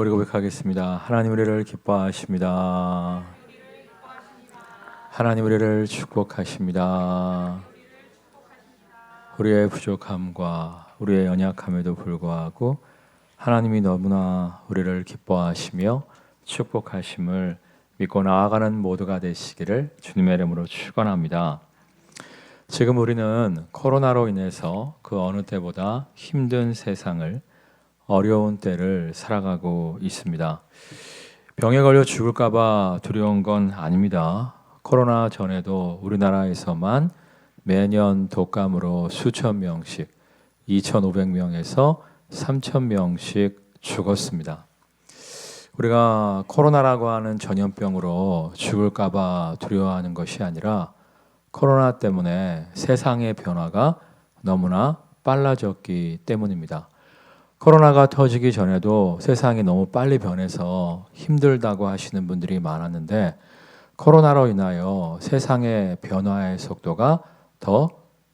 우리 고백하겠습니다. 하나님 우리를 기뻐하십니다. 하나님 우리를 축복하십니다. 우리의 부족함과 우리의 연약함에도 불구하고 하나님이 너무나 우리를 기뻐하시며 축복하심을 믿고 나아가는 모두가 되시기를 주님의 이름으로 축원합니다. 지금 우리는 코로나로 인해서 그 어느 때보다 힘든 세상을, 어려운 때를 살아가고 있습니다. 병에 걸려 죽을까봐 두려운 건 아닙니다. 코로나 전에도 우리나라에서만 매년 독감으로 수천 명씩, 2,500명에서 3,000명씩 죽었습니다. 우리가 코로나라고 하는 전염병으로 죽을까봐 두려워하는 것이 아니라 코로나 때문에 세상의 변화가 너무나 빨라졌기 때문입니다. 코로나가 터지기 전에도 세상이 너무 빨리 변해서 힘들다고 하시는 분들이 많았는데 코로나로 인하여 세상의 변화의 속도가 더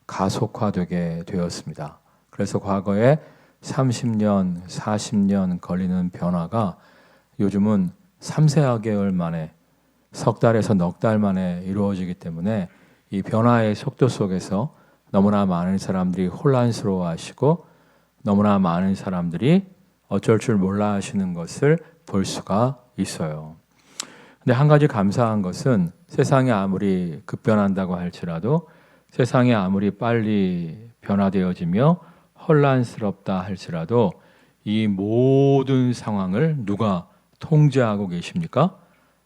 가속화되게 되었습니다. 그래서 과거에 30년, 40년 걸리는 변화가 요즘은 3, 4개월 만에, 석 달에서 넉 달 만에 이루어지기 때문에 이 변화의 속도 속에서 너무나 많은 사람들이 혼란스러워하시고 너무나 많은 사람들이 어쩔 줄 몰라 하시는 것을 볼 수가 있어요. 근데 한 가지 감사한 것은 세상이 아무리 급변한다고 할지라도, 세상이 아무리 빨리 변화되어지며 혼란스럽다 할지라도 이 모든 상황을 누가 통제하고 계십니까?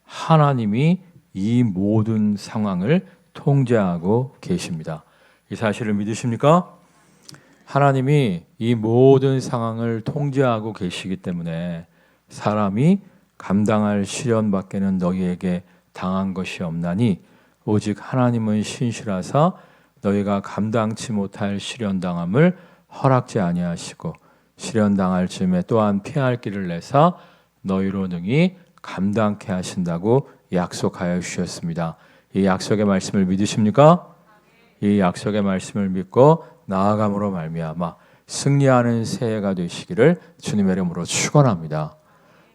하나님이 이 모든 상황을 통제하고 계십니다. 이 사실을 믿으십니까? 하나님이 이 모든 상황을 통제하고 계시기 때문에 사람이 감당할 시련밖에는 너희에게 당한 것이 없나니 오직 하나님은 신실하사 너희가 감당치 못할 시련당함을 허락지 아니하시고 시련당할 즈음에 또한 피할 길을 내사 너희로 능히 감당케 하신다고 약속하여 주셨습니다. 이 약속의 말씀을 믿으십니까? 이 약속의 말씀을 믿고 나아감으로 말미암아 승리하는 새해가 되시기를 주님의 이름으로 축원합니다.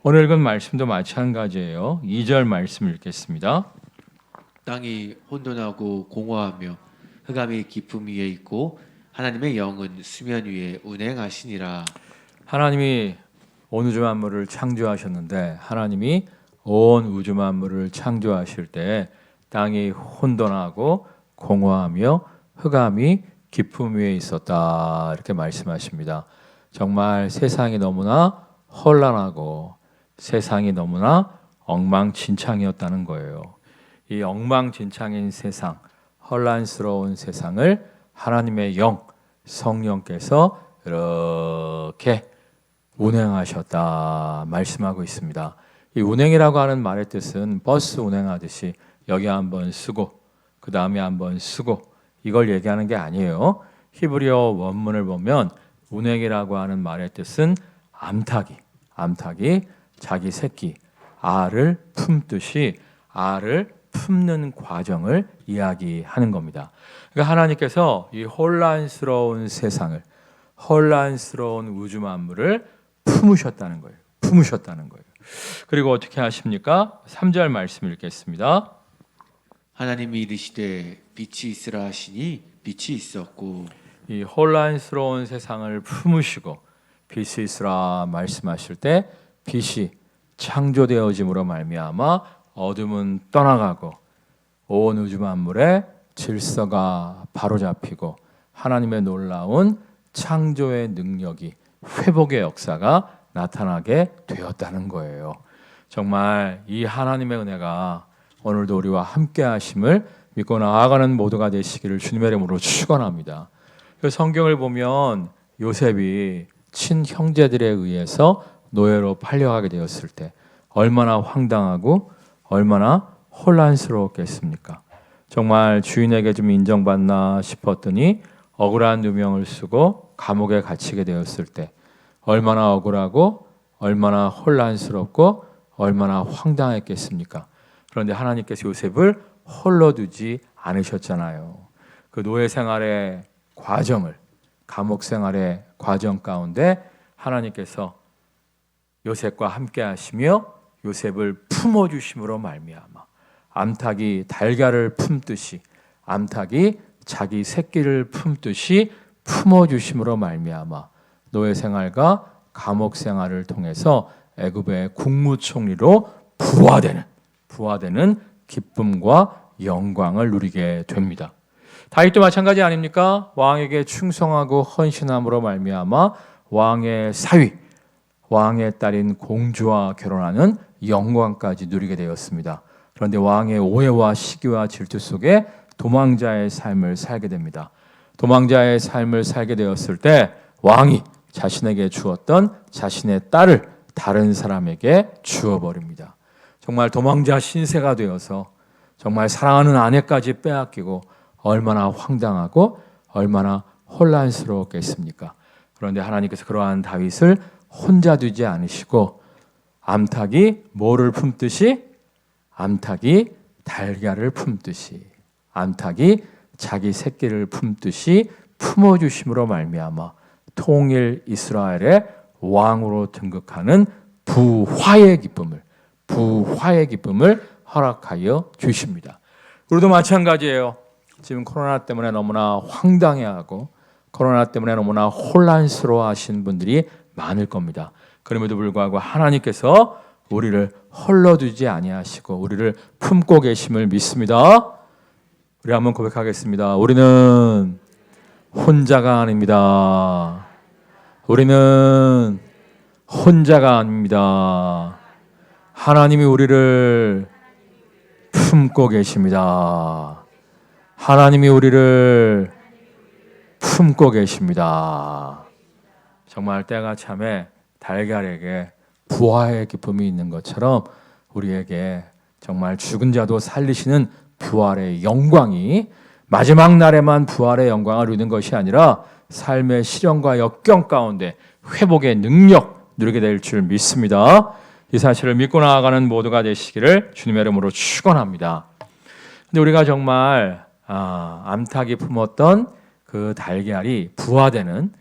오늘 읽은 말씀도 마찬가지예요. 2절 말씀 읽겠습니다. 땅이 혼돈하고 공허하며 흑암이 깊음 위에 있고 하나님의 영은 수면 위에 운행하시니라. 하나님이 온 우주 만물을 창조하셨는데 하나님이 온 우주 만물을 창조하실 때 땅이 혼돈하고 공허하며 흑암이 깊음 위에 있었다, 이렇게 말씀하십니다. 정말 세상이 너무나 혼란하고 세상이 너무나 엉망진창이었다는 거예요. 이 엉망진창인 세상, 혼란스러운 세상을 하나님의 영, 성령께서 이렇게 운행하셨다 말씀하고 있습니다. 이 운행이라고 하는 말의 뜻은 버스 운행하듯이 여기 한번 쓰고 그 다음에 한번 쓰고 이걸 얘기하는 게 아니에요. 히브리어 원문을 보면 운행이라고 하는 말의 뜻은 암탉이 자기 새끼 알을 품듯이 알을 품는 과정을 이야기하는 겁니다. 그러니까 하나님께서 이 혼란스러운 세상을, 혼란스러운 우주 만물을 품으셨다는 거예요. 그리고 어떻게 하십니까? 3절 말씀 읽겠습니다. 하나님이 이르시되 빛이 있으라 하시니 빛이 있었고. 이 혼란스러운 세상을 품으시고 빛이 있으라 말씀하실 때 빛이 창조되어짐으로 말미암아 어둠은 떠나가고 온 우주 만물의 질서가 바로잡히고 하나님의 놀라운 창조의 능력이, 회복의 역사가 나타나게 되었다는 거예요. 정말 이 하나님의 은혜가 오늘도 우리와 함께 하심을 믿고 나아가는 모두가 되시기를 주님의 이름으로 축원합니다. 성경을 보면 요셉이 친형제들에 의해서 노예로 팔려가게 되었을 때 얼마나 황당하고 얼마나 혼란스러웠겠습니까? 정말 주인에게 좀 인정받나 싶었더니 억울한 누명을 쓰고 감옥에 갇히게 되었을 때 얼마나 억울하고 얼마나 혼란스럽고 얼마나 황당했겠습니까? 그런데 하나님께서 요셉을 홀로 두지 않으셨잖아요. 그 노예 생활의 과정을, 감옥 생활의 과정 가운데 하나님께서 요셉과 함께 하시며 요셉을 품어주심으로 말미암아 암탉이 달걀을 품듯이 암탉이 자기 새끼를 품듯이 품어주심으로 말미암아 노예 생활과 감옥 생활을 통해서 애굽의 국무총리로 부화되는 기쁨과 영광을 누리게 됩니다. 다윗도 마찬가지 아닙니까? 왕에게 충성하고 헌신함으로 말미암아 왕의 사위, 왕의 딸인 공주와 결혼하는 영광까지 누리게 되었습니다. 그런데 왕의 오해와 시기와 질투 속에 도망자의 삶을 살게 됩니다. 도망자의 삶을 살게 되었을 때 왕이 자신에게 주었던 자신의 딸을 다른 사람에게 주어버립니다. 정말 도망자 신세가 되어서 정말 사랑하는 아내까지 빼앗기고 얼마나 황당하고 얼마나 혼란스러웠겠습니까? 그런데 하나님께서 그러한 다윗을 혼자 두지 않으시고 암탉이 뭐를 품듯이? 암탉이 달걀을 품듯이 암탉이 자기 새끼를 품듯이 품어주심으로 말미암아 통일 이스라엘의 왕으로 등극하는 부활의 기쁨을 허락하여 주십니다. 우리도 마찬가지예요. 지금 코로나 때문에 너무나 황당해하고 코로나 때문에 너무나 혼란스러워하신 분들이 많을 겁니다. 그럼에도 불구하고 하나님께서 우리를 헐러두지 아니하시고 우리를 품고 계심을 믿습니다. 우리 한번 고백하겠습니다. 우리는 혼자가 아닙니다. 우리는 혼자가 아닙니다. 하나님이 우리를 품고 계십니다. 하나님이 우리를 품고 계십니다. 정말 때가 참에 달걀에게 부활의 기쁨이 있는 것처럼 우리에게 정말 죽은 자도 살리시는 부활의 영광이 마지막 날에만 부활의 영광을 누리는 것이 아니라 삶의 시련과 역경 가운데 회복의 능력 누리게 될 줄 믿습니다. 이 사실을 믿고 나아가는 모두가 되시기를 주님의 이름으로 축원합니다. 근데 우리가 정말 암탉이 품었던 그 달걀이 부화되는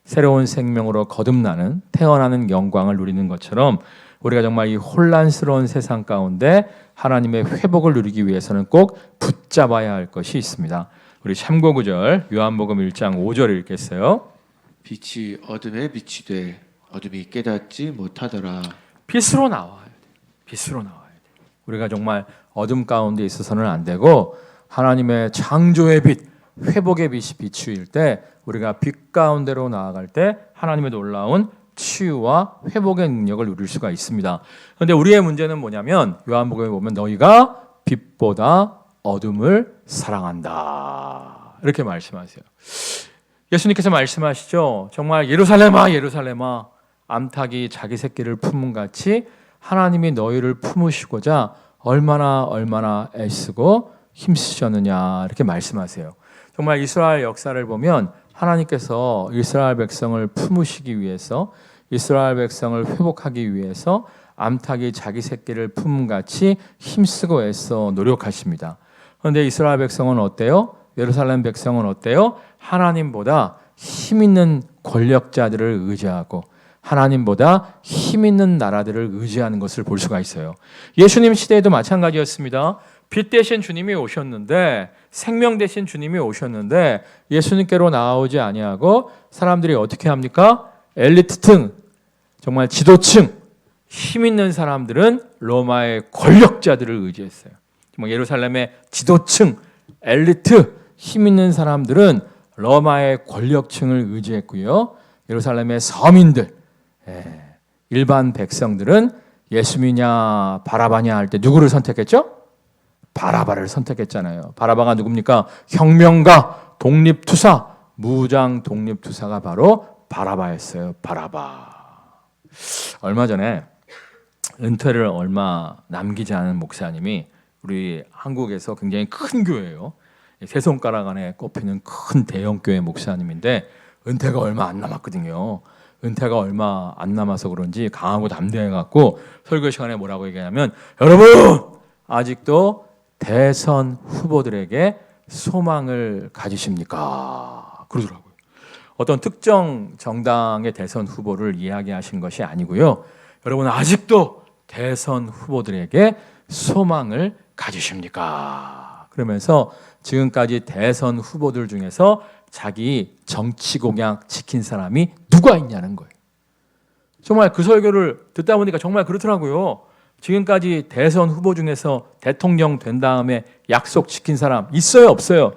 새로운 생명으로 거듭나는 태어나는 영광을 누리는 것처럼 우리가 정말 이 혼란스러운 세상 가운데 하나님의 회복을 누리기 위해서는 꼭 붙잡아야 할 것이 있습니다. 우리 참고 구절 요한복음 1장 5절 읽겠어요. 빛이 어둠에 빛이 돼 어둠이 깨닫지 못하더라. 빛으로 나와야 돼. 빛으로 나와야 돼. 우리가 정말 어둠 가운데 있어서는 안 되고 하나님의 창조의 빛, 회복의 빛이 비추일 때 우리가 빛 가운데로 나아갈 때 하나님의 놀라운 치유와 회복의 능력을 누릴 수가 있습니다. 그런데 우리의 문제는 뭐냐면 요한복음에 보면 너희가 빛보다 어둠을 사랑한다. 이렇게 말씀하세요. 예수님께서 말씀하시죠. 정말 예루살렘아 예루살렘아 암탉이 자기 새끼를 품은 같이 하나님이 너희를 품으시고자 얼마나 애쓰고 힘쓰셨느냐 이렇게 말씀하세요. 정말 이스라엘 역사를 보면 하나님께서 이스라엘 백성을 품으시기 위해서 이스라엘 백성을 회복하기 위해서 암탉이 자기 새끼를 품은 같이 힘쓰고 애써 노력하십니다. 그런데 이스라엘 백성은 어때요? 예루살렘 백성은 어때요? 하나님보다 힘 있는 권력자들을 의지하고 하나님보다 힘 있는 나라들을 의지하는 것을 볼 수가 있어요. 예수님 시대에도 마찬가지였습니다. 빛 대신 주님이 오셨는데 생명 대신 주님이 오셨는데 예수님께로 나아오지 아니하고 사람들이 어떻게 합니까? 엘리트층, 정말 지도층, 힘 있는 사람들은 로마의 권력자들을 의지했어요. 정말 예루살렘의 지도층, 엘리트, 힘 있는 사람들은 로마의 권력층을 의지했고요. 예루살렘의 서민들, 일반 백성들은 예수 믿냐 바라바냐 할 때 누구를 선택했죠? 바라바를 선택했잖아요. 바라바가 누굽니까? 혁명가, 독립투사, 무장 독립투사가 바로 바라바였어요. 바라바. 얼마 전에 은퇴를 얼마 남기지 않은 목사님이 우리 한국에서 굉장히 큰 교회예요. 세 손가락 안에 꼽히는 큰 대형 교회 목사님인데 은퇴가 얼마 안 남았거든요. 은퇴가 얼마 안 남아서 그런지 강하고 담대해갖고 설교 시간에 뭐라고 얘기하냐면 여러분 아직도 대선 후보들에게 소망을 가지십니까? 그러더라고요. 어떤 특정 정당의 대선 후보를 이야기하신 것이 아니고요. 여러분 아직도 대선 후보들에게 소망을 가지십니까? 그러면서 지금까지 대선 후보들 중에서 자기 정치 공약 지킨 사람이 누가 있냐는 거예요. 정말 그 설교를 듣다 보니까 정말 그렇더라고요. 지금까지 대선 후보 중에서 대통령 된 다음에 약속 지킨 사람 있어요, 없어요?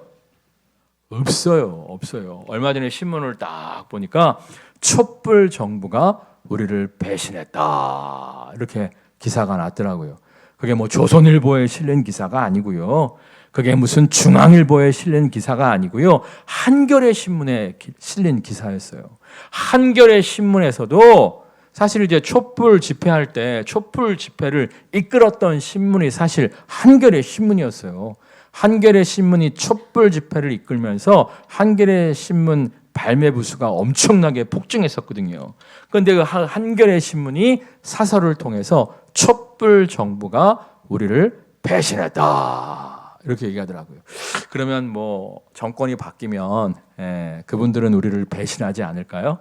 없어요. 얼마 전에 신문을 딱 보니까 촛불 정부가 우리를 배신했다, 이렇게 기사가 났더라고요. 그게 뭐 조선일보에 실린 기사가 아니고요. 그게 무슨 중앙일보에 실린 기사가 아니고요. 한겨레 신문에 실린 기사였어요. 한겨레 신문에서도 사실 이제 촛불 집회할 때 촛불 집회를 이끌었던 신문이 사실 한겨레 신문이었어요. 한겨레 신문이 촛불 집회를 이끌면서 한겨레 신문 발매 부수가 엄청나게 폭증했었거든요. 그런데 그 한겨레 신문이 사설을 통해서 촛불 정부가 우리를 배신했다, 이렇게 얘기하더라고요. 그러면 뭐 정권이 바뀌면 그분들은 우리를 배신하지 않을까요?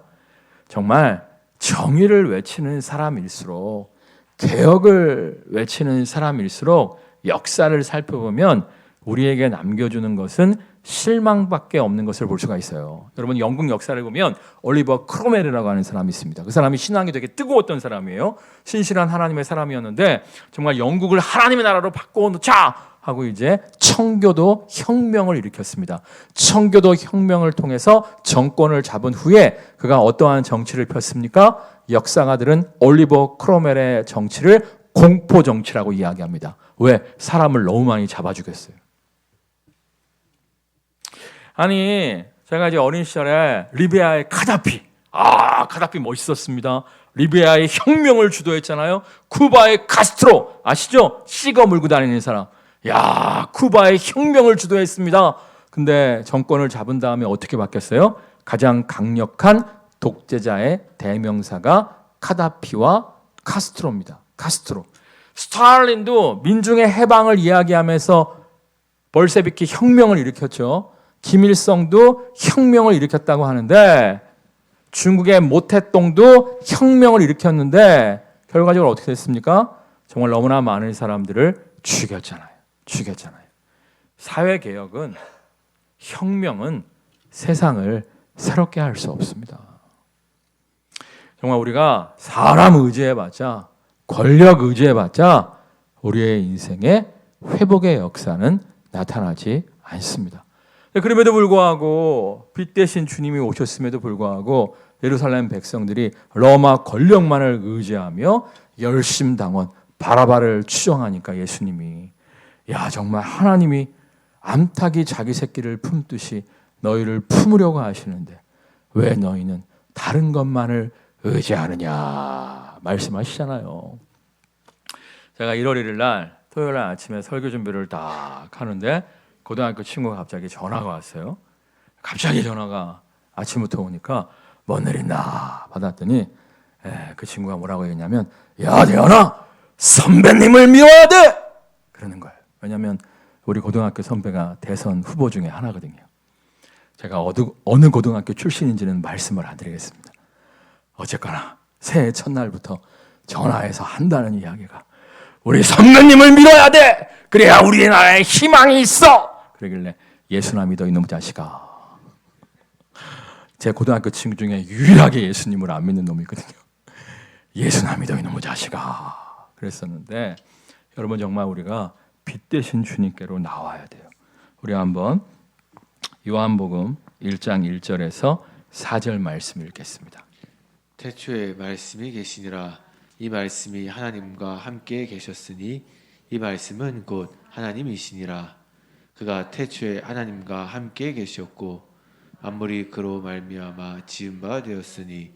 정말 정의를 외치는 사람일수록, 개혁을 외치는 사람일수록 역사를 살펴보면 우리에게 남겨주는 것은 실망밖에 없는 것을 볼 수가 있어요. 여러분 영국 역사를 보면 올리버 크로멜이라고 하는 사람이 있습니다. 그 사람이 신앙이 되게 뜨거웠던 사람이에요. 신실한 하나님의 사람이었는데 정말 영국을 하나님의 나라로 바꿔놓자 하고 이제 청교도 혁명을 일으켰습니다. 청교도 혁명을 통해서 정권을 잡은 후에 그가 어떠한 정치를 폈습니까? 역사가들은 올리버 크로멜의 정치를 공포 정치라고 이야기합니다. 왜? 사람을 너무 많이 잡아 죽였어요. 아니, 제가 이제 어린 시절에 리비아의 카다피 멋있었습니다. 리비아의 혁명을 주도했잖아요. 쿠바의 카스트로 아시죠? 시거 물고 다니는 사람. 야, 쿠바의 혁명을 주도했습니다. 근데 정권을 잡은 다음에 어떻게 바뀌었어요? 가장 강력한 독재자의 대명사가 카다피와 카스트로입니다. 카스트로. 스탈린도 민중의 해방을 이야기하면서 볼셰비키 혁명을 일으켰죠. 김일성도 혁명을 일으켰다고 하는데 중국의 모태똥도 혁명을 일으켰는데 결과적으로 어떻게 됐습니까? 정말 너무나 많은 사람들을 죽였잖아요. 사회개혁은, 혁명은 세상을 새롭게 할 수 없습니다. 정말 우리가 사람 의지해봤자, 권력 의지해봤자 우리의 인생에 회복의 역사는 나타나지 않습니다. 그럼에도 불구하고 빛 대신 주님이 오셨음에도 불구하고 예루살렘 백성들이 로마 권력만을 의지하며 열심당원 바라바를 추종하니까 예수님이, 야, 정말 하나님이 암탉이 자기 새끼를 품듯이 너희를 품으려고 하시는데 왜 너희는 다른 것만을 의지하느냐 말씀하시잖아요. 제가 1월 1일 날 토요일 날 아침에 설교 준비를 딱 하는데 고등학교 친구가 갑자기 전화가 왔어요. 갑자기 전화가 아침부터 오니까 뭔 일 있나 받았더니 그 친구가 뭐라고 했냐면, 야, 대현아, 선배님을 미워야 돼! 그러는 거예요. 왜냐하면 우리 고등학교 선배가 대선 후보 중에 하나거든요. 제가 어느 고등학교 출신인지는 말씀을 안 드리겠습니다. 어쨌거나 새해 첫날부터 전화해서 한다는 이야기가, 우리 선배님을 밀어야 돼! 그래야 우리나라에 희망이 있어! 그러길래, 예수나 믿어 이놈 자식아. 제 고등학교 친구 중에 유일하게 예수님을 안 믿는 놈이 있거든요. 예수나 믿어 이놈 자식아. 그랬었는데 여러분, 정말 우리가 빛 대신 주님께로 나와야 돼요. 우리 한번 요한복음 1장 1절에서 4절 말씀 읽겠습니다. 태초에 말씀이 계시니라. 이 말씀이 하나님과 함께 계셨으니 이 말씀은 곧 하나님이시니라. 그가 태초에 하나님과 함께 계셨고 만물이 그로 말미암아 지은 바 되었으니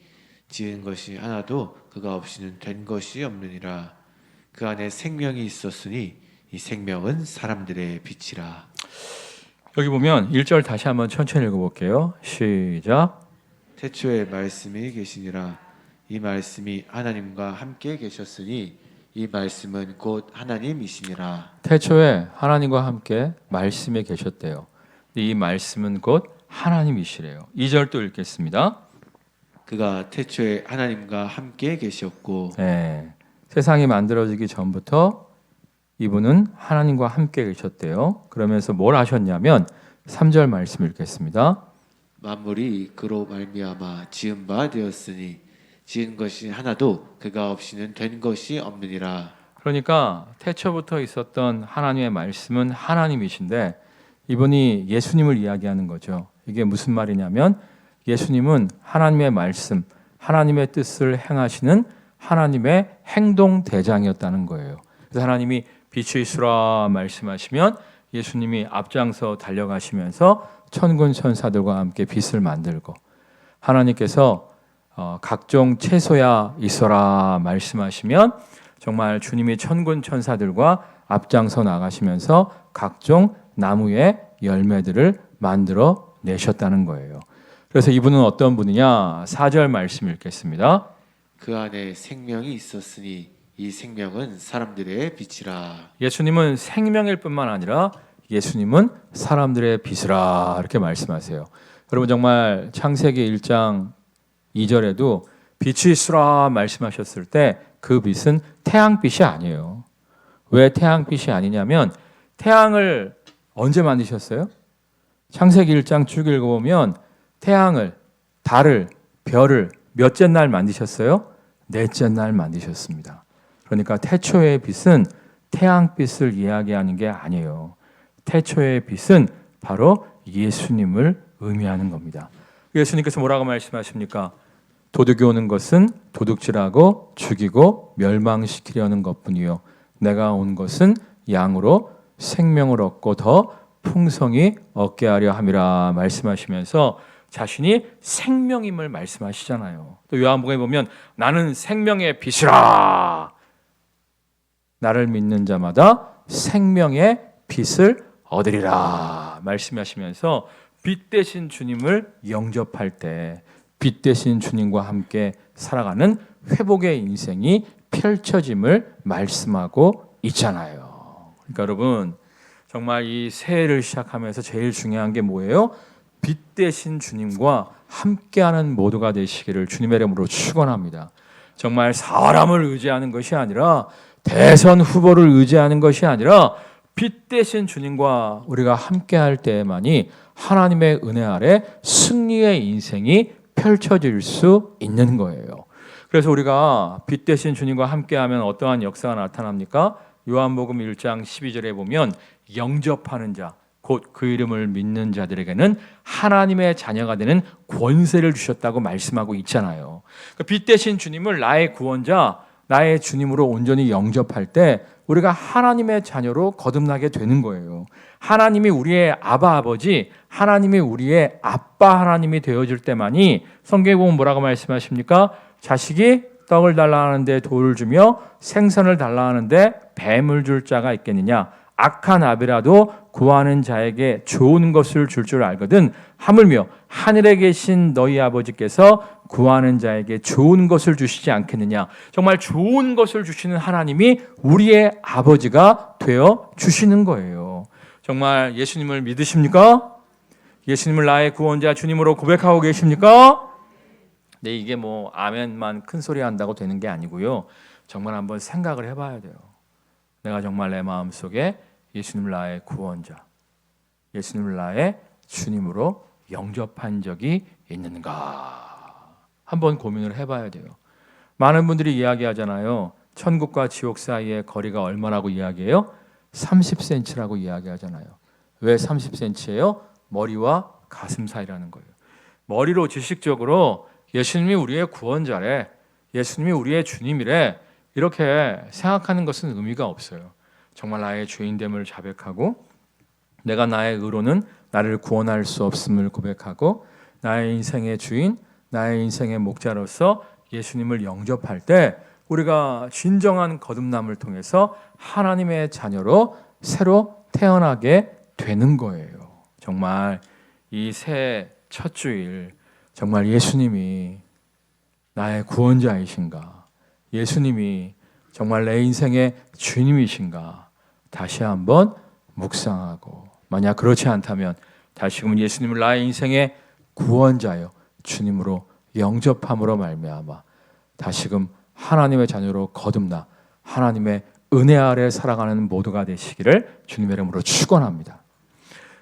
지은 것이 하나도 그가 없이는 된 것이 없느니라. 그 안에 생명이 있었으니 이 생명은 사람들의 빛이라. 여기 보면 1절 다시 한번 천천히 읽어볼게요. 시작. 태초에 말씀이 계시니라. 이 말씀이 하나님과 함께 계셨으니 이 말씀은 곧 하나님이시니라. 태초에 하나님과 함께 말씀에 계셨대요. 이 말씀은 곧 하나님이시래요. 2절 또 읽겠습니다. 그가 태초에 하나님과 함께 계셨고 네, 세상이 만들어지기 전부터 이분은 하나님과 함께 계셨대요. 그러면서 뭘 하셨냐면 3절 말씀 읽겠습니다. 만물이 그로 말미암아 지은 바 되었으니 지은 것이 하나도 그가 없이는 된 것이 없느니라. 그러니까 태초부터 있었던 하나님의 말씀은 하나님이신데 이분이 예수님을 이야기하는 거죠. 이게 무슨 말이냐면 예수님은 하나님의 말씀, 하나님의 뜻을 행하시는 하나님의 행동 대장이었다는 거예요. 그래서 하나님이 빛이 있으라 말씀하시면 예수님이 앞장서 달려가시면서 천군 천사들과 함께 빛을 만들고 하나님께서 각종 채소야 있어라 말씀하시면 정말 주님이 천군 천사들과 앞장서 나가시면서 각종 나무의 열매들을 만들어 내셨다는 거예요. 그래서 이분은 어떤 분이냐? 4절 말씀 읽겠습니다. 그 안에 생명이 있었으니 이 생명은 사람들의 빛이라. 예수님은 생명일 뿐만 아니라 예수님은 사람들의 빛이라 이렇게 말씀하세요. 여러분 정말 창세기 1장 2절에도 빛이 있으라 말씀하셨을 때 그 빛은 태양빛이 아니에요. 왜 태양빛이 아니냐면 태양을 언제 만드셨어요? 창세기 1장 쭉 읽어보면 태양을, 달을, 별을 몇째 날 만드셨어요? 넷째 날 만드셨습니다. 그러니까 태초의 빛은 태양빛을 이야기하는 게 아니에요. 태초의 빛은 바로 예수님을 의미하는 겁니다. 예수님께서 뭐라고 말씀하십니까? 도둑이 오는 것은 도둑질하고 죽이고 멸망시키려는 것뿐이요 내가 온 것은 양으로 생명을 얻고 더 풍성히 얻게 하려 함이라 말씀하시면서 자신이 생명임을 말씀하시잖아요. 또 요한복음에 보면 나는 생명의 빛이라. 나를 믿는 자마다 생명의 빛을 얻으리라 말씀하시면서 빛 대신 주님을 영접할 때 빛 대신 주님과 함께 살아가는 회복의 인생이 펼쳐짐을 말씀하고 있잖아요. 그러니까 여러분 정말 이 새해를 시작하면서 제일 중요한 게 뭐예요? 빛 대신 주님과 함께하는 모두가 되시기를 주님의 이름으로 축원합니다. 정말 사람을 의지하는 것이 아니라 대선 후보를 의지하는 것이 아니라 빛 대신 주님과 우리가 함께할 때만이 하나님의 은혜 아래 승리의 인생이 펼쳐질 수 있는 거예요. 그래서 우리가 빛 대신 주님과 함께하면 어떠한 역사가 나타납니까? 요한복음 1장 12절에 보면 영접하는 자, 곧 그 이름을 믿는 자들에게는 하나님의 자녀가 되는 권세를 주셨다고 말씀하고 있잖아요. 빛 대신 주님을 나의 구원자, 나의 주님으로 온전히 영접할 때 우리가 하나님의 자녀로 거듭나게 되는 거예요. 하나님이 우리의 아바 아버지, 하나님이 우리의 아빠 하나님이 되어줄 때만이 성경에 보면 뭐라고 말씀하십니까? 자식이 떡을 달라 하는데 돌을 주며 생선을 달라 하는데 뱀을 줄 자가 있겠느냐? 악한 아비라도 구하는 자에게 좋은 것을 줄 줄 알거든 하물며 하늘에 계신 너희 아버지께서 구하는 자에게 좋은 것을 주시지 않겠느냐. 정말 좋은 것을 주시는 하나님이 우리의 아버지가 되어 주시는 거예요. 정말 예수님을 믿으십니까? 예수님을 나의 구원자 주님으로 고백하고 계십니까? 네, 이게 뭐 아멘만 큰 소리 한다고 되는 게 아니고요. 정말 한번 생각을 해봐야 돼요. 내가 정말 내 마음속에 예수님을 나의 구원자, 예수님을 나의 주님으로 영접한 적이 있는가? 한번 고민을 해봐야 돼요. 많은 분들이 이야기하잖아요. 천국과 지옥 사이의 거리가 얼마라고 이야기해요? 30cm라고 이야기하잖아요. 왜 30cm예요? 머리와 가슴 사이라는 거예요. 머리로 지식적으로 예수님이 우리의 구원자래, 예수님이 우리의 주님이래 이렇게 생각하는 것은 의미가 없어요. 정말 나의 죄인됨을 자백하고 내가 나의 의로는 나를 구원할 수 없음을 고백하고 나의 인생의 주인, 나의 인생의 목자로서 예수님을 영접할 때 우리가 진정한 거듭남을 통해서 하나님의 자녀로 새로 태어나게 되는 거예요. 정말 이 새해 첫 주일 정말 예수님이 나의 구원자이신가? 예수님이 정말 내 인생의 주님이신가? 다시 한번 묵상하고 만약 그렇지 않다면 다시금 예수님을 나의 인생의 구원자요 주님으로 영접함으로 말미암아 다시금 하나님의 자녀로 거듭나 하나님의 은혜 아래 살아가는 모두가 되시기를 주님의 이름으로 축원합니다.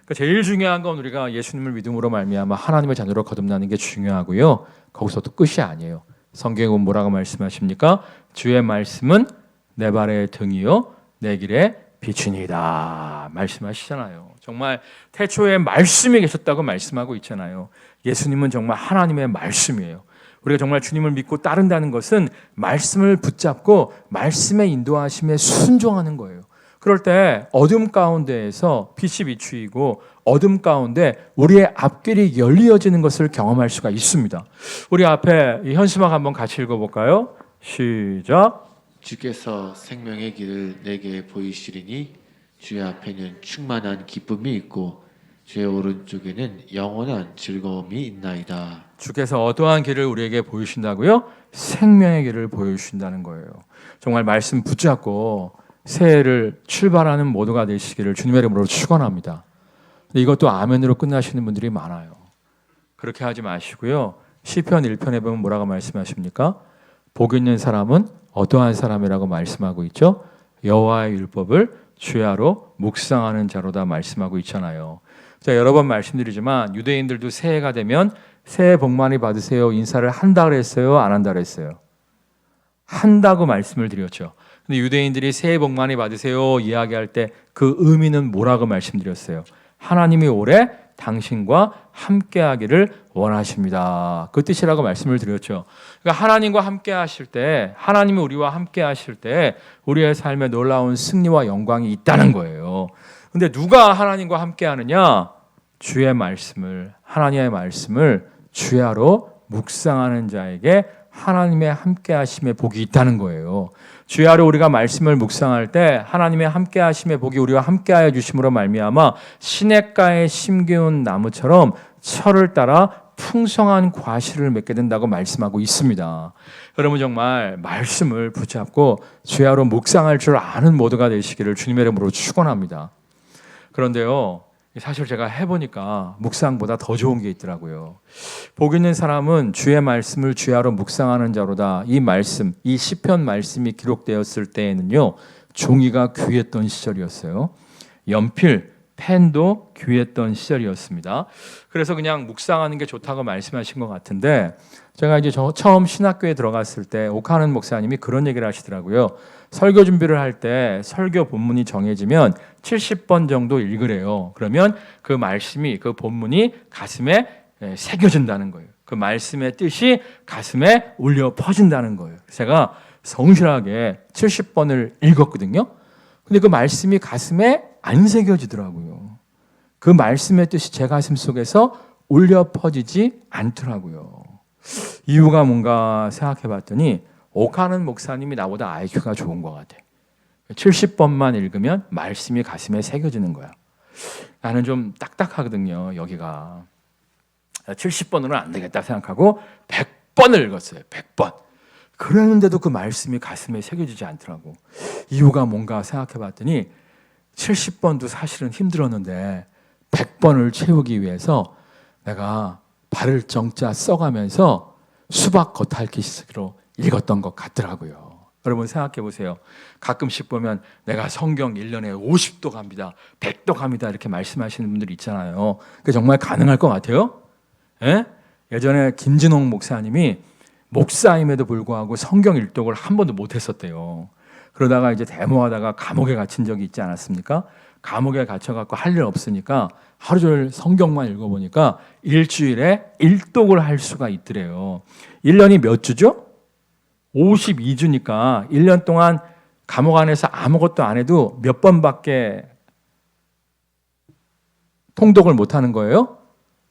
그러니까 제일 중요한 건 우리가 예수님을 믿음으로 말미암아 하나님의 자녀로 거듭나는 게 중요하고요. 거기서 또 끝이 아니에요. 성경에 보면 뭐라고 말씀하십니까? 주의 말씀은 내 발의 등이요 내 길의 빛이니이다 말씀하시잖아요. 정말 태초에 말씀이 계셨다고 말씀하고 있잖아요. 예수님은 정말 하나님의 말씀이에요. 우리가 정말 주님을 믿고 따른다는 것은 말씀을 붙잡고 말씀의 인도하심에 순종하는 거예요. 그럴 때 어둠 가운데에서 빛이 비추이고 어둠 가운데 우리의 앞길이 열리어지는 것을 경험할 수가 있습니다. 우리 앞에 이 현수막 한번 같이 읽어볼까요? 시작. 주께서 생명의 길을 내게 보이시리니 주의 앞에는 충만한 기쁨이 있고 주의 오른쪽에는 영원한 즐거움이 있나이다. 주께서 어떠한 길을 우리에게 보이신다고요? 생명의 길을 보여주신다는 거예요. 정말 말씀 붙잡고 새해를 출발하는 모두가 되시기를 주님의 이름으로 축원합니다. 이것도 아멘으로 끝나시는 분들이 많아요. 그렇게 하지 마시고요. 시편 1편에 보면 뭐라고 말씀하십니까? 복 있는 사람은 어떠한 사람이라고 말씀하고 있죠? 여호와의 율법을 주야로 묵상하는 자로다 말씀하고 있잖아요. 자, 여러 번 말씀드리지만 유대인들도 새해가 되면 새해 복 많이 받으세요 인사를 한다 그랬어요? 안 한다 그랬어요? 한다고 말씀을 드렸죠. 근데 유대인들이 새해 복 많이 받으세요 이야기할 때 그 의미는 뭐라고 말씀드렸어요? 하나님이 올해 당신과 함께하기를 원하십니다. 그 뜻이라고 말씀을 드렸죠. 그러니까 하나님과 함께하실 때, 하나님이 우리와 함께하실 때 우리의 삶에 놀라운 승리와 영광이 있다는 거예요. 근데 누가 하나님과 함께하느냐? 주의 말씀을, 하나님의 말씀을 주야로 묵상하는 자에게 하나님의 함께하심의 복이 있다는 거예요. 주야로 우리가 말씀을 묵상할 때 하나님의 함께하심의 복이 우리와 함께하여 주심으로 말미암아 시냇가에 심겨온 나무처럼 철을 따라 풍성한 과실을 맺게 된다고 말씀하고 있습니다. 여러분 정말 말씀을 붙잡고 주야로 묵상할 줄 아는 모두가 되시기를 주님의 이름으로 축원합니다. 그런데요, 사실 제가 해보니까 묵상보다 더 좋은 게 있더라고요. 복 있는 사람은 주의 말씀을 주야로 묵상하는 자로다. 이 말씀, 이 시편 말씀이 기록되었을 때에는요, 종이가 귀했던 시절이었어요. 연필, 펜도 귀했던 시절이었습니다. 그래서 그냥 묵상하는 게 좋다고 말씀하신 것 같은데, 제가 이제 처음 신학교에 들어갔을 때 오카는 목사님이 그런 얘기를 하시더라고요. 설교 준비를 할 때 설교 본문이 정해지면 70번 정도 읽으래요. 그러면 그 말씀이, 그 본문이 가슴에 새겨진다는 거예요. 그 말씀의 뜻이 가슴에 울려 퍼진다는 거예요. 제가 성실하게 70번을 읽었거든요. 근데 그 말씀이 가슴에 안 새겨지더라고요. 그 말씀의 뜻이 제 가슴 속에서 울려 퍼지지 않더라고요. 이유가 뭔가 생각해 봤더니 오카는 목사님이 나보다 IQ가 좋은 것 같아. 70번만 읽으면 말씀이 가슴에 새겨지는 거야. 나는 좀 딱딱하거든요. 여기가 70번으로는 안 되겠다 생각하고 100번을 읽었어요. 100번. 그랬는데도 그 말씀이 가슴에 새겨지지 않더라고. 이유가 뭔가 생각해 봤더니 70번도 사실은 힘들었는데 100번을 채우기 위해서 내가 발을 정자 써가면서 수박 겉핥기식으로 읽었던 것 같더라고요. 여러분 생각해 보세요. 가끔씩 보면 내가 성경 1년에 50도 갑니다. 100도 갑니다. 이렇게 말씀하시는 분들이 있잖아요. 그게 정말 가능할 것 같아요? 예? 예전에 김진홍 목사님이 목사임에도 불구하고 성경 일독을 한 번도 못 했었대요. 그러다가 이제 데모하다가 감옥에 갇힌 적이 있지 않았습니까? 감옥에 갇혀갖고 할 일 없으니까 하루 종일 성경만 읽어보니까 일주일에 일독을 할 수가 있더래요. 1년이 몇 주죠? 52주니까 1년 동안 감옥 안에서 아무것도 안 해도 몇 번밖에 통독을 못하는 거예요?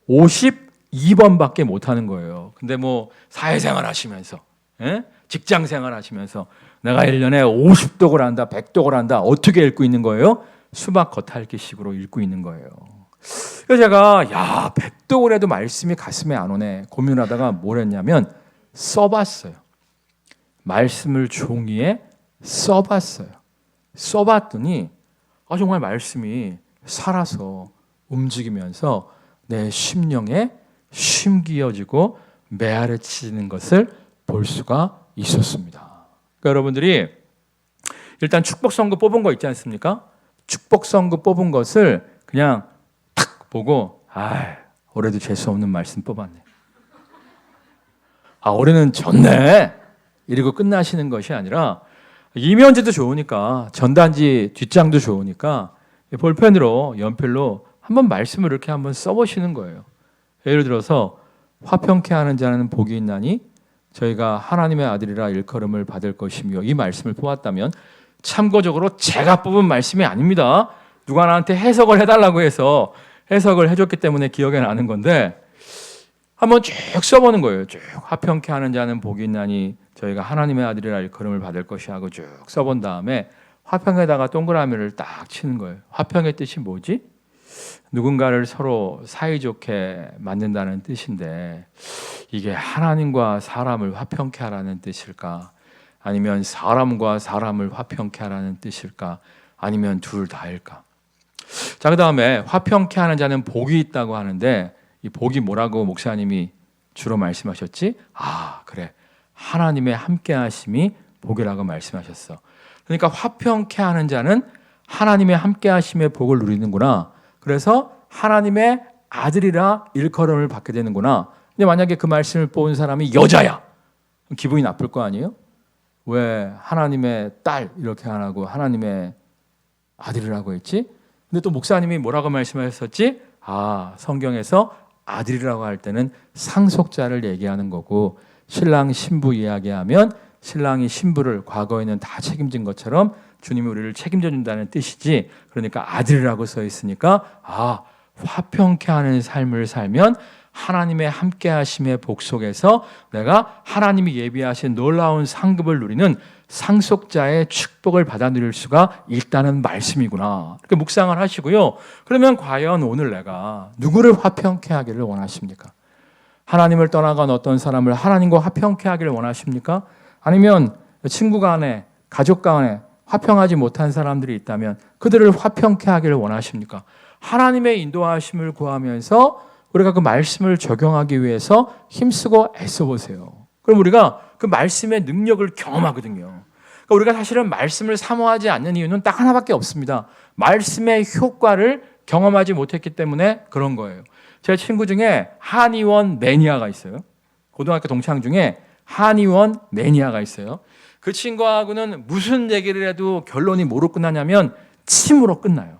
52번밖에 못하는 거예요. 근데 뭐 사회생활 하시면서 직장생활 하시면서 내가 1년에 50독을 한다, 100독을 한다. 어떻게 읽고 있는 거예요? 수박 겉핥기식으로 읽고 있는 거예요. 그래서 제가 100독을 해도 말씀이 가슴에 안 오네 고민하다가 뭘 했냐면 써봤어요. 말씀을 종이에 써봤어요. 써봤더니 정말 말씀이 살아서 움직이면서 내 심령에 심기어지고 메아리치는 것을 볼 수가 있었습니다. 그러니까 여러분들이 일단 축복 선구 뽑은 거 있지 않습니까? 축복 선구 뽑은 것을 그냥 탁 보고 올해도 재수 없는 말씀 뽑았네. 올해는 졌네. 이러고 끝나시는 것이 아니라 이면지도 좋으니까 전단지 뒷장도 좋으니까 볼펜으로 연필로 한번 말씀을 이렇게 한번 써보시는 거예요. 예를 들어서 화평케 하는 자는 복이 있나니 저희가 하나님의 아들이라 일컬음을 받을 것이며 이 말씀을 뽑았다면 참고적으로 제가 뽑은 말씀이 아닙니다. 누가 나한테 해석을 해달라고 해서 해석을 해줬기 때문에 기억에 나는 건데 한번 쭉 써보는 거예요. 쭉 화평케 하는 자는 복이 있나니 저희가 하나님의 아들이라 일컬음을 받을 것이 하고 쭉 써본 다음에 화평에다가 동그라미를 딱 치는 거예요. 화평의 뜻이 뭐지? 누군가를 서로 사이좋게 만든다는 뜻인데 이게 하나님과 사람을 화평케 하라는 뜻일까? 아니면 사람과 사람을 화평케 하라는 뜻일까? 아니면 둘 다일까? 자, 그 다음에 화평케 하는 자는 복이 있다고 하는데 이 복이 뭐라고 목사님이 주로 말씀하셨지? 그래. 하나님의 함께하심이 복이라고 말씀하셨어. 그러니까 화평케 하는 자는 하나님의 함께하심의 복을 누리는구나. 그래서 하나님의 아들이라 일컬음을 받게 되는구나. 근데 만약에 그 말씀을 뽑은 사람이 여자야. 기분이 나쁠 거 아니에요? 왜 하나님의 딸 이렇게 안 하고 하나님의 아들이라고 했지? 근데 또 목사님이 뭐라고 말씀하셨지? 성경에서 아들이라고 할 때는 상속자를 얘기하는 거고 신랑 신부 이야기하면 신랑이 신부를 과거에는 다 책임진 것처럼 주님이 우리를 책임져 준다는 뜻이지. 그러니까 아들이라고 써 있으니까 화평케 하는 삶을 살면 하나님의 함께하심의 복 속에서 내가 하나님이 예비하신 놀라운 상급을 누리는 상속자의 축복을 받아 누릴 수가 있다는 말씀이구나. 이렇게 묵상을 하시고요. 그러면 과연 오늘 내가 누구를 화평케 하기를 원하십니까? 하나님을 떠나간 어떤 사람을 하나님과 화평케 하기를 원하십니까? 아니면 친구 간에, 가족 간에 화평하지 못한 사람들이 있다면 그들을 화평케 하기를 원하십니까? 하나님의 인도하심을 구하면서 우리가 그 말씀을 적용하기 위해서 힘쓰고 애써보세요. 그럼 우리가 그 말씀의 능력을 경험하거든요. 그러니까 우리가 사실은 말씀을 사모하지 않는 이유는 딱 하나밖에 없습니다. 말씀의 효과를 경험하지 못했기 때문에 그런 거예요. 제 친구 중에 한의원 매니아가 있어요. 고등학교 동창 중에 한의원 매니아가 있어요. 그 친구하고는 무슨 얘기를 해도 결론이 뭐로 끝나냐면 침으로 끝나요.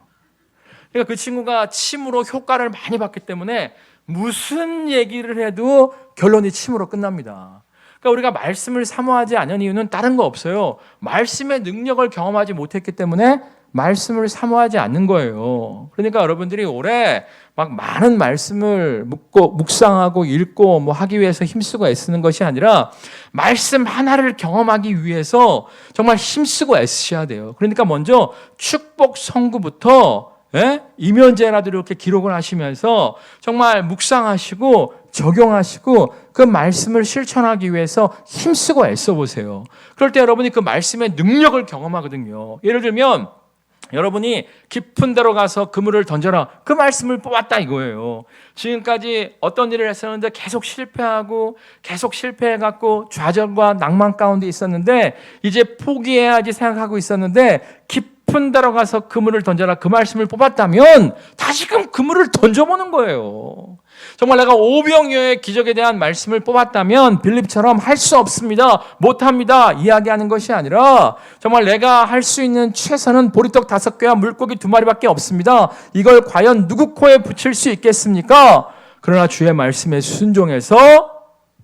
그러니까 그 친구가 침으로 효과를 많이 봤기 때문에 무슨 얘기를 해도 결론이 침으로 끝납니다. 그러니까 우리가 말씀을 사모하지 않은 이유는 다른 거 없어요. 말씀의 능력을 경험하지 못했기 때문에 말씀을 사모하지 않는 거예요. 그러니까 여러분들이 올해 막 많은 말씀을 묵상하고 읽고 하기 위해서 힘쓰고 애쓰는 것이 아니라 말씀 하나를 경험하기 위해서 정말 힘쓰고 애쓰셔야 돼요. 그러니까 먼저 축복 선구부터 이면제라도 이렇게 기록을 하시면서 정말 묵상하시고 적용하시고 그 말씀을 실천하기 위해서 힘쓰고 애써 보세요. 그럴 때 여러분이 그 말씀의 능력을 경험하거든요. 예를 들면 여러분이 깊은 데로 가서 그물을 던져라. 그 말씀을 뽑았다 이거예요. 지금까지 어떤 일을 했었는데 계속 실패해갖고 좌절과 낭만 가운데 있었는데 이제 포기해야지 생각하고 있었는데 깊은 데로 가서 그물을 던져라. 그 말씀을 뽑았다면 다시금 그물을 던져보는 거예요. 정말 내가 오병이어의 기적에 대한 말씀을 뽑았다면 빌립처럼 할 수 없습니다. 못합니다. 이야기하는 것이 아니라 정말 내가 할 수 있는 최선은 보리떡 5개와 물고기 2마리밖에 없습니다. 이걸 과연 누구 코에 붙일 수 있겠습니까? 그러나 주의 말씀에 순종해서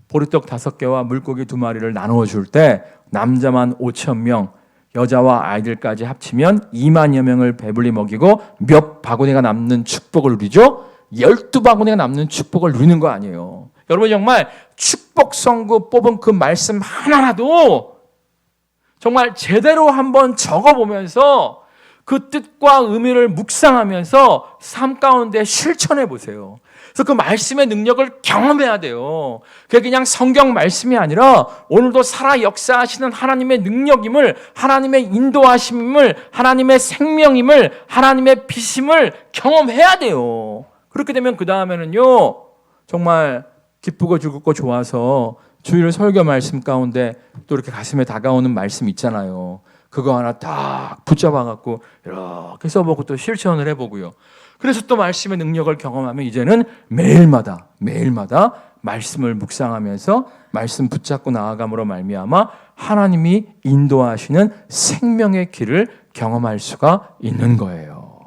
보리떡 5개와 물고기 2마리를 나누어 줄 때 남자만 5,000명, 여자와 아이들까지 합치면 2만여 명을 배불리 먹이고 몇 바구니가 남는 축복을 누리죠? 12바구니가 남는 축복을 누리는 거 아니에요. 여러분 정말 축복 선구 뽑은 그 말씀 하나라도 정말 제대로 한번 적어보면서 그 뜻과 의미를 묵상하면서 삶 가운데 실천해 보세요. 그래서 그 말씀의 능력을 경험해야 돼요. 그게 그냥 성경 말씀이 아니라 오늘도 살아 역사하시는 하나님의 능력임을, 하나님의 인도하심임을, 하나님의 생명임을, 하나님의 빛임을 경험해야 돼요. 그렇게 되면 그 다음에는요 정말 기쁘고 즐겁고 좋아서 주일 설교 말씀 가운데 또 이렇게 가슴에 다가오는 말씀 있잖아요. 그거 하나 딱 붙잡아 갖고 이렇게 써보고 또 실천을 해보고요. 그래서 또 말씀의 능력을 경험하면 이제는 매일마다 말씀을 묵상하면서 말씀 붙잡고 나아감으로 말미암아 하나님이 인도하시는 생명의 길을 경험할 수가 있는 거예요.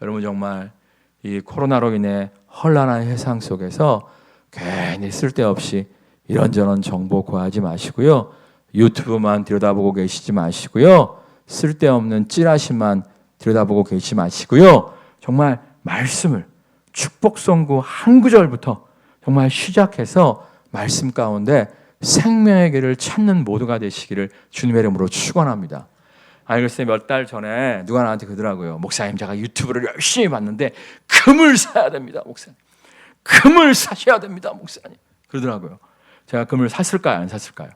여러분 정말 이 코로나로 인해 혼란한 세상 속에서 괜히 쓸데없이 이런저런 정보 구하지 마시고요. 유튜브만 들여다보고 계시지 마시고요. 쓸데없는 찌라시만 들여다보고 계시지 마시고요. 정말 말씀을 축복성구 한 구절부터 정말 시작해서 말씀 가운데 생명의 길을 찾는 모두가 되시기를 주님의 이름으로 축원합니다. 글쎄 몇 달 전에 누가 나한테 그러더라고요. 목사님 제가 유튜브를 열심히 봤는데 금을 사야 됩니다. 목사님. 금을 사셔야 됩니다. 목사님. 그러더라고요. 제가 금을 샀을까요? 안 샀을까요?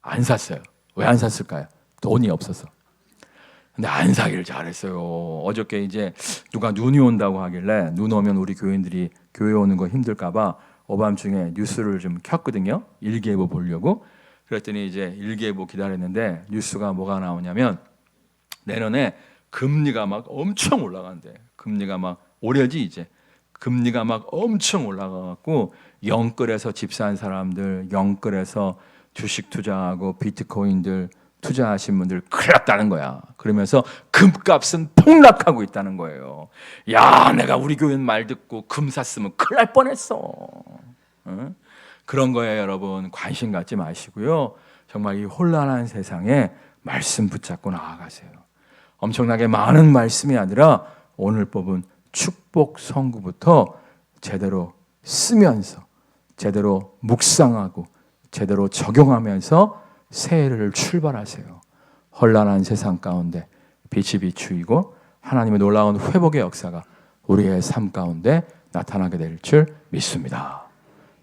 안 샀어요. 왜 안 샀을까요? 돈이 없어서. 근데 안 사기를 잘했어요. 어저께 이제 누가 눈이 온다고 하길래 눈 오면 우리 교인들이 교회 오는 거 힘들까 봐 오밤중에 뉴스를 좀 켰거든요. 일기예보 보려고. 그랬더니 이제 일기예보 기다렸는데 뉴스가 뭐가 나오냐면 내년에 금리가 막 엄청 올라간대. 금리가 막 올해지 이제. 금리가 막 엄청 올라가갖고 영끌에서 집 산 사람들, 영끌에서 주식 투자하고 비트코인들 투자하신 분들 큰일 났다는 거야. 그러면서 금값은 폭락하고 있다는 거예요. 야, 내가 우리 교회 말 듣고 금 샀으면 큰일 날 뻔했어. 응? 그런 거에 여러분 관심 갖지 마시고요. 정말 이 혼란한 세상에 말씀 붙잡고 나아가세요. 엄청나게 많은 말씀이 아니라 오늘 뽑은 축복 성구부터 제대로 쓰면서 제대로 묵상하고 제대로 적용하면서 새해를 출발하세요. 혼란한 세상 가운데 빛이 비추이고 하나님의 놀라운 회복의 역사가 우리의 삶 가운데 나타나게 될 줄 믿습니다.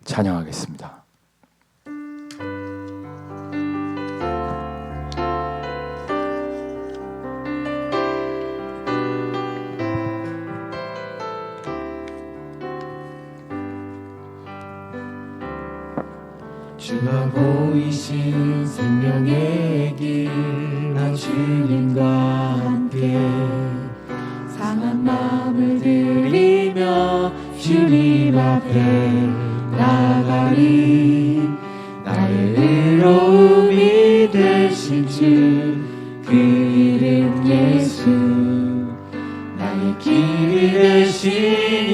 찬양하겠습니다. 주가 보이신 생명의 길, 나 주님과 함께 상한 마음을 들이며 주님 앞에 나가리. 나의 의로움이 되신 주, 그 이름 예수. 나의 길이 되신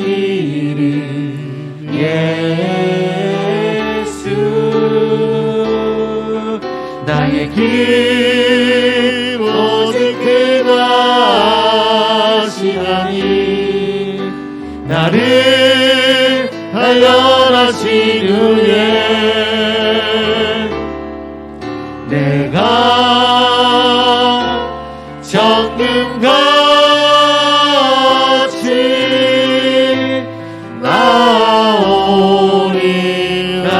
이름 예수. 나의 길 오직 그가 하시나니. 나를 단련하신 후에 내가 정금같이 나오리라.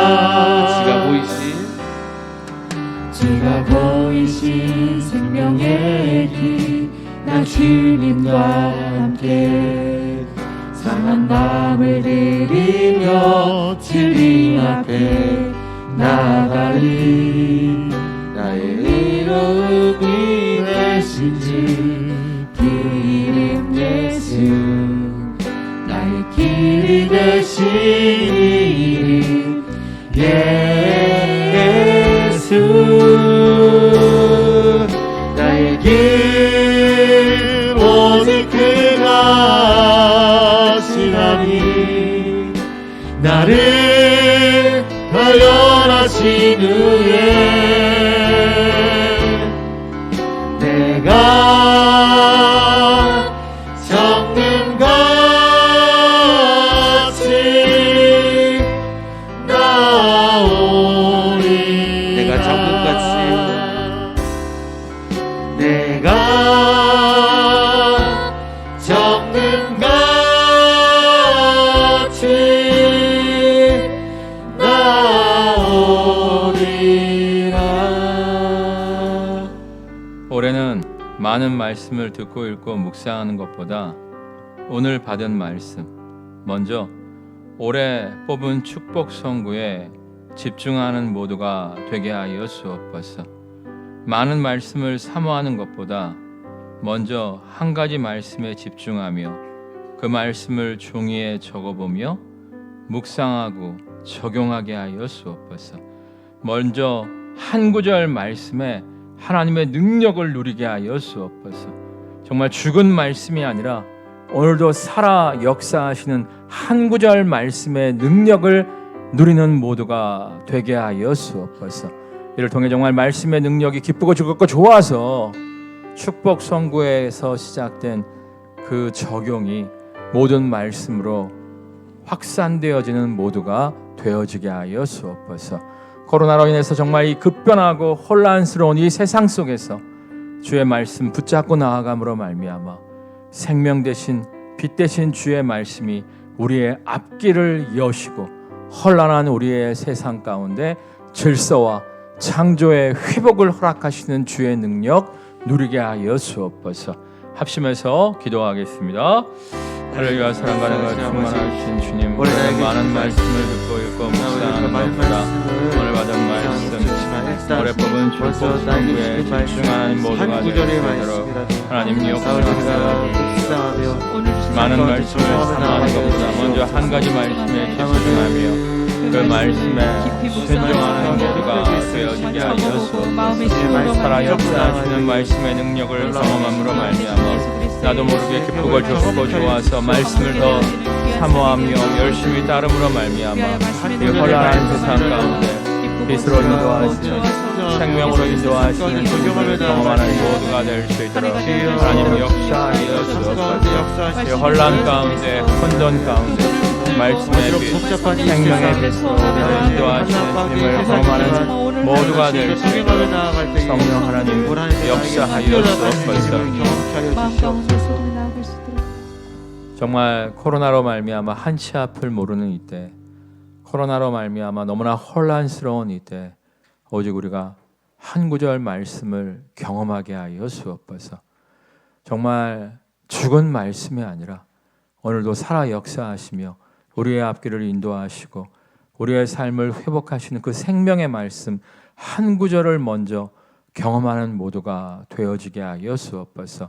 주가 보이신 생명의 길, 나 주님과 함께 상한 마음을 들이며 주님 앞에 나가리. 나의 의로움이 되신 주, 그 이름 예수. 나의 길이 되신 이름 예수. 나의 길 오직 그가 하시나니. 나를 단련하신 후에 내가 정금같이 나오리. 내가 정금같이 나오리라. 올해는 많은 말씀을 듣고 읽고 묵상하는 것보다 오늘 받은 말씀, 먼저 올해 뽑은 축복 선구에 집중하는 모두가 되게 하여 주옵소서. 많은 말씀을 사모하는 것보다 먼저 한 가지 말씀에 집중하며 그 말씀을 종이에 적어보며 묵상하고 적용하게 하여 주옵소서. 먼저 한 구절 말씀에 하나님의 능력을 누리게 하여 주옵소서. 정말 죽은 말씀이 아니라 오늘도 살아 역사하시는 한 구절 말씀의 능력을 누리는 모두가 되게 하여 주옵소서. 이를 통해 정말 말씀의 능력이 기쁘고 즐겁고 좋아서 축복 선구에서 시작된 그 적용이 모든 말씀으로 확산되어지는 모두가 되어지게 하여 주옵소서. 코로나로 인해서 정말 이 급변하고 혼란스러운 이 세상 속에서 주의 말씀 붙잡고 나아감으로 말미암아 생명 대신 빛 대신 주의 말씀이 우리의 앞길을 여시고 혼란한 우리의 세상 가운데 질서와 창조의 회복을 허락하시는 주의 능력 누리게 하여 주옵소서. 합심해서 기도하겠습니다. 할렐루야. 사랑과 은혜가 충만하신 주님, 오늘 많은 말씀을 듣고 읽고 묵상하는 것보다 오늘 받은 말씀 올해 뽑은 축복 선구에 집중하는 모두가 되도록 하나님 역사하여 많은 말씀을 사모하는 것보다 먼저 한 가지 말씀에 집중하며 그 말씀에 순종하는 모두가 되어지게 하여 주옵소서. 살아 역사하시는 말씀의 능력을 경험함으로 말미암아 나도 모르게 기쁘고 좋고 좋아서 말씀을 더 사모하며 열심히 따름으로 말미암아 이 혼란한 세상 가운데 빛으로 인도하시는 생명으로 인도하시는 주님을 경험하는 모두가 될 수 있도록 하나님 역사하여 주옵소서. 이 혼란 가운데 혼돈 가운데 말씀의 빛 생명의 빛으로 인도하시는 주님을 경험하는 모두가 될 수 있도록 성령 하나님 역사하여 주옵소서. 정말 코로나로 말미암아 한치 앞을 모르는 이때, 코로나로 말미암아 너무나 혼란스러운 이때 오직 우리가 한 구절 말씀을 경험하게 하여 주옵소서. 정말 죽은 말씀이 아니라 오늘도 살아 역사하시며 우리의 앞길을 인도하시고 우리의 삶을 회복하시는 그 생명의 말씀 한 구절을 먼저 경험하는 모두가 되어지게 하여 주옵소서.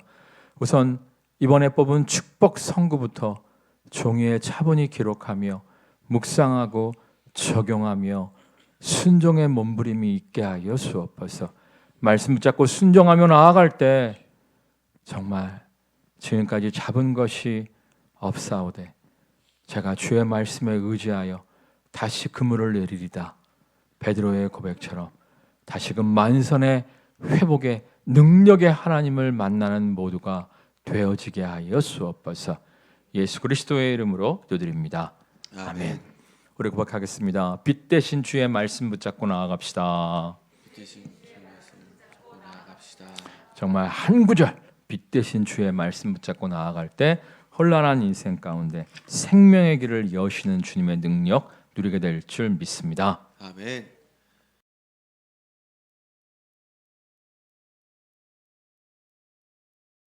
우선 이번에 뽑은 축복 선구부터 종이에 차분히 기록하며 묵상하고 적용하며 순종의 몸부림이 있게 하여 주옵소서. 말씀 붙잡고 순종하며 나아갈 때 정말 지금까지 잡은 것이 없사오되 제가 주의 말씀에 의지하여 다시 그물을 내리리다. 베드로의 고백처럼 다시금 만선의 회복의 능력의 하나님을 만나는 모두가 되어지게 하여 주옵소서. 예수 그리스도의 이름으로 기도드립니다. 아멘. 우리 고백하겠습니다. 빛 대신 주의 말씀 붙잡고 나아갑시다. 정말 한 구절 빛 대신 주의 말씀 붙잡고 나아갈 때 혼란한 인생 가운데 생명의 길을 여시는 주님의 능력 누리게 될 줄 믿습니다. 아멘.